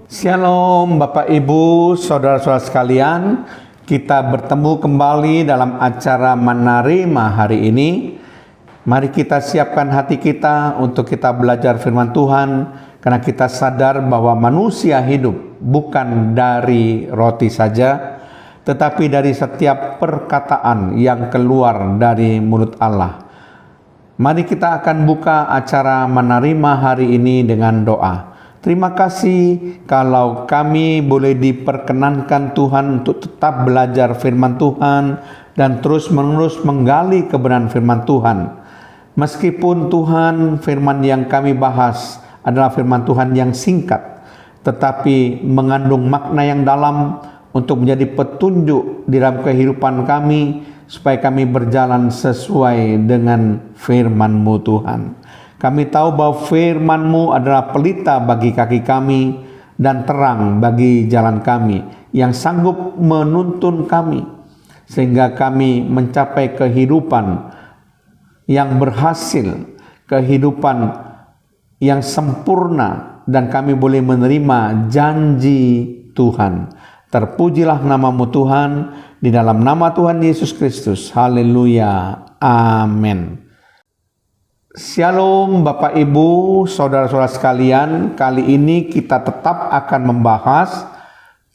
Shalom Bapak Ibu, Saudara-saudara sekalian. Kita bertemu kembali dalam acara Menerima hari ini. Mari kita siapkan hati kita untuk kita belajar firman Tuhan, karena kita sadar bahwa manusia hidup bukan dari roti saja, tetapi dari setiap perkataan yang keluar dari mulut Allah. Mari kita akan buka acara Menerima hari ini dengan doa. Terima kasih kalau kami boleh diperkenankan Tuhan untuk tetap belajar firman Tuhan dan terus-menerus menggali kebenaran firman Tuhan. Meskipun Tuhan, firman yang kami bahas adalah firman Tuhan yang singkat, tetapi mengandung makna yang dalam untuk menjadi petunjuk di dalam kehidupan kami, supaya kami berjalan sesuai dengan firman-Mu Tuhan. Kami tahu bahwa firman-Mu adalah pelita bagi kaki kami dan terang bagi jalan kami, yang sanggup menuntun kami sehingga kami mencapai kehidupan yang berhasil, kehidupan yang sempurna, dan kami boleh menerima janji Tuhan. Terpujilah nama-Mu Tuhan, di dalam nama Tuhan Yesus Kristus. Haleluya. Amin. Shalom Bapak Ibu, Saudara-saudara sekalian. Kali ini kita tetap akan membahas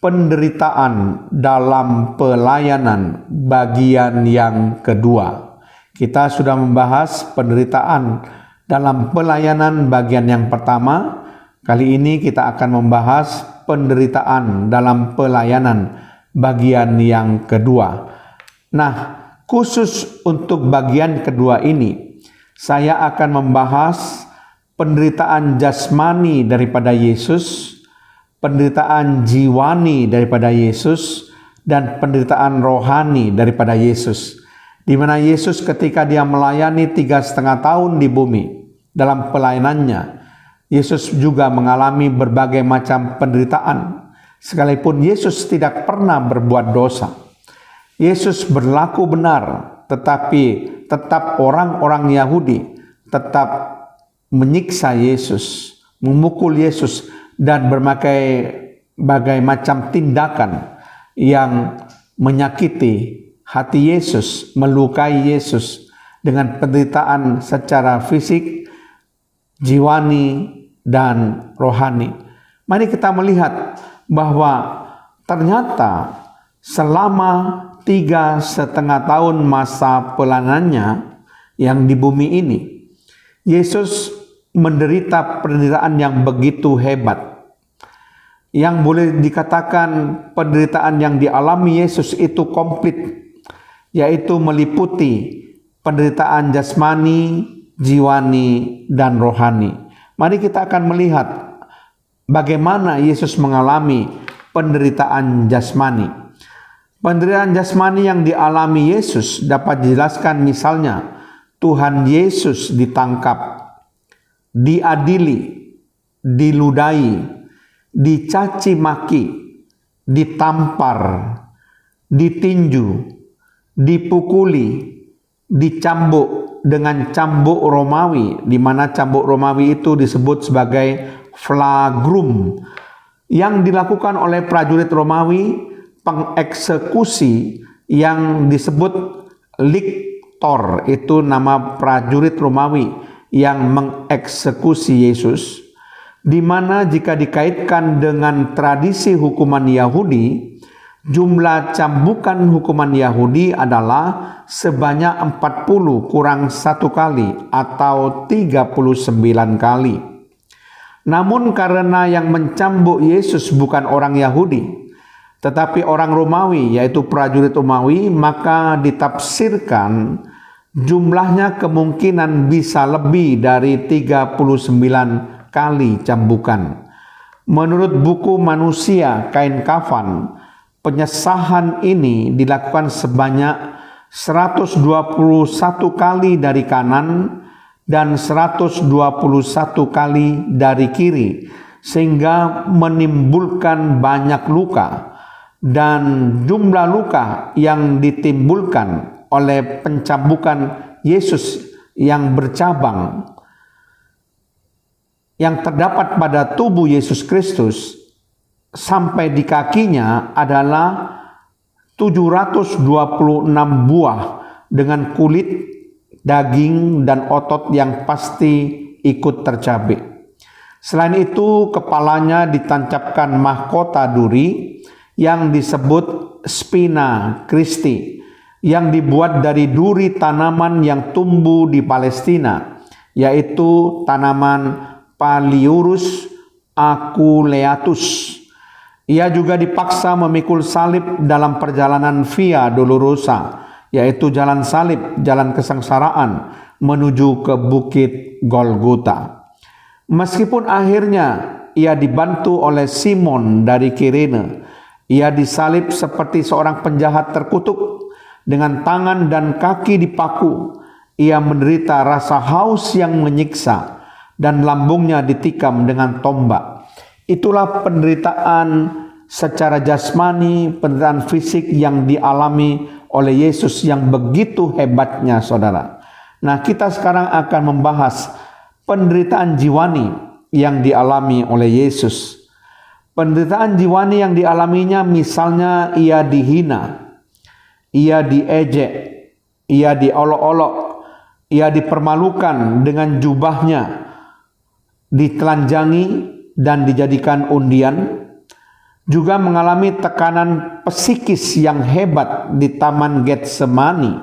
penderitaan dalam pelayanan bagian yang kedua. Kita sudah membahas penderitaan dalam pelayanan bagian yang pertama. Kali ini kita akan membahas penderitaan dalam pelayanan bagian yang kedua. Nah, khusus untuk bagian kedua ini, saya akan membahas penderitaan jasmani daripada Yesus, penderitaan jiwani daripada Yesus, dan penderitaan rohani daripada Yesus. Di mana Yesus ketika dia melayani 3,5 tahun di bumi, dalam pelayanannya, Yesus juga mengalami berbagai macam penderitaan. Sekalipun Yesus tidak pernah berbuat dosa, Yesus berlaku benar, tetapi tetap orang-orang Yahudi tetap menyiksa Yesus, memukul Yesus, dan berbagai macam tindakan yang menyakiti hati Yesus, melukai Yesus dengan penderitaan secara fisik, jiwani, dan rohani. Mari kita melihat bahwa ternyata selama 3,5 tahun masa pelayanannya yang di bumi ini, Yesus menderita penderitaan yang begitu hebat, yang boleh dikatakan penderitaan yang dialami Yesus itu komplit, yaitu meliputi penderitaan jasmani, jiwani, dan rohani. Mari kita akan melihat bagaimana Yesus mengalami penderitaan jasmani. Penderitaan jasmani yang dialami Yesus dapat dijelaskan, misalnya Tuhan Yesus ditangkap, diadili, diludahi, dicaci maki, ditampar, ditinju, dipukuli, dicambuk dengan cambuk Romawi, di mana cambuk Romawi itu disebut sebagai flagrum, yang dilakukan oleh prajurit Romawi, pengeksekusi yang disebut lictor, itu nama prajurit Romawi yang mengeksekusi Yesus, di mana jika dikaitkan dengan tradisi hukuman Yahudi, jumlah cambukan hukuman Yahudi adalah sebanyak 40 kurang 1 kali atau 39 kali. Namun karena yang mencambuk Yesus bukan orang Yahudi, tetapi orang Romawi, yaitu prajurit Romawi, maka ditafsirkan jumlahnya kemungkinan bisa lebih dari 39 kali cambukan. Menurut buku Manusia Kain Kafan, penyesahan ini dilakukan sebanyak 121 kali dari kanan dan 121 kali dari kiri, sehingga menimbulkan banyak luka. Dan jumlah luka yang ditimbulkan oleh pencambukan Yesus yang bercabang yang terdapat pada tubuh Yesus Kristus sampai di kakinya adalah 726 buah dengan kulit, daging, dan otot yang pasti ikut tercabik. Selain itu, kepalanya ditancapkan mahkota duri yang disebut Spina Christi, yang dibuat dari duri tanaman yang tumbuh di Palestina, yaitu tanaman Paliurus aculeatus. Ia juga dipaksa memikul salib dalam perjalanan Via Dolorosa, yaitu jalan salib, jalan kesengsaraan menuju ke Bukit Golgota. Meskipun akhirnya ia dibantu oleh Simon dari Kirene, ia disalib seperti seorang penjahat terkutuk. Dengan tangan dan kaki dipaku, ia menderita rasa haus yang menyiksa dan lambungnya ditikam dengan tombak. Itulah penderitaan secara jasmani, penderitaan fisik yang dialami oleh Yesus yang begitu hebatnya, saudara. Nah, kita sekarang akan membahas penderitaan jiwani yang dialami oleh Yesus. Penderitaan jiwani yang dialaminya, misalnya ia dihina, ia diejek, ia diolok-olok, ia dipermalukan dengan jubahnya, ditelanjangi dan dijadikan undian, juga mengalami tekanan psikis yang hebat di Taman Getsemani,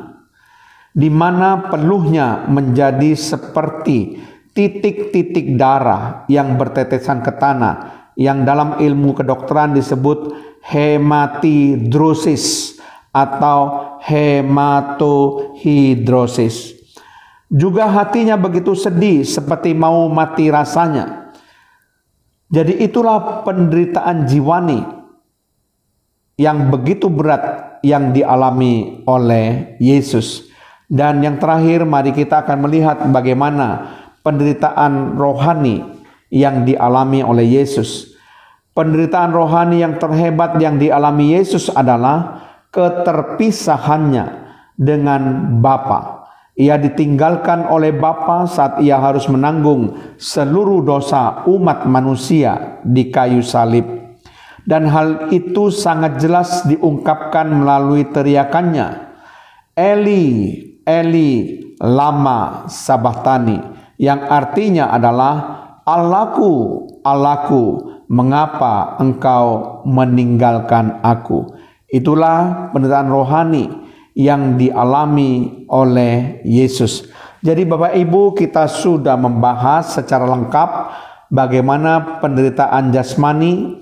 di mana peluhnya menjadi seperti titik-titik darah yang bertetesan ke tanah, yang dalam ilmu kedokteran disebut hematidrosis atau hematohidrosis. Juga hatinya begitu sedih seperti mau mati rasanya. Jadi itulah penderitaan jiwani yang begitu berat yang dialami oleh Yesus. Dan yang terakhir, mari kita akan melihat bagaimana penderitaan rohani yang dialami oleh Yesus. Penderitaan rohani yang terhebat yang dialami Yesus adalah keterpisahannya dengan Bapa. Ia ditinggalkan oleh Bapa saat ia harus menanggung seluruh dosa umat manusia di kayu salib. Dan hal itu sangat jelas diungkapkan melalui teriakannya, Eli, Eli, lama sabachthani, yang artinya adalah Allahku, Allahku, mengapa engkau meninggalkan aku. Itulah penderitaan rohani yang dialami oleh Yesus. Jadi Bapak Ibu, kita sudah membahas secara lengkap bagaimana penderitaan jasmani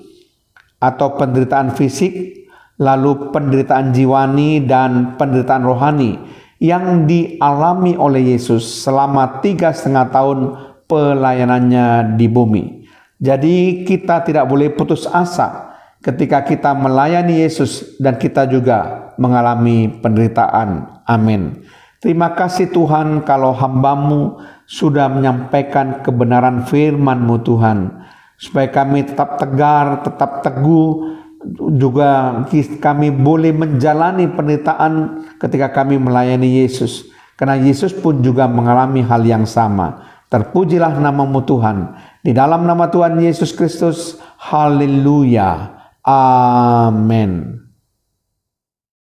atau penderitaan fisik, lalu penderitaan jiwani dan penderitaan rohani yang dialami oleh Yesus selama 3,5 tahun pelayanannya di bumi. Jadi kita tidak boleh putus asa ketika kita melayani Yesus dan kita juga mengalami penderitaan. Amin. Terima kasih Tuhan kalau hamba-Mu sudah menyampaikan kebenaran firman-Mu Tuhan. Supaya kami tetap tegar, tetap teguh, juga kami boleh menjalani penderitaan ketika kami melayani Yesus. Karena Yesus pun juga mengalami hal yang sama. Terpujilah nama-Mu Tuhan. Di dalam nama Tuhan Yesus Kristus, haleluya. Amin.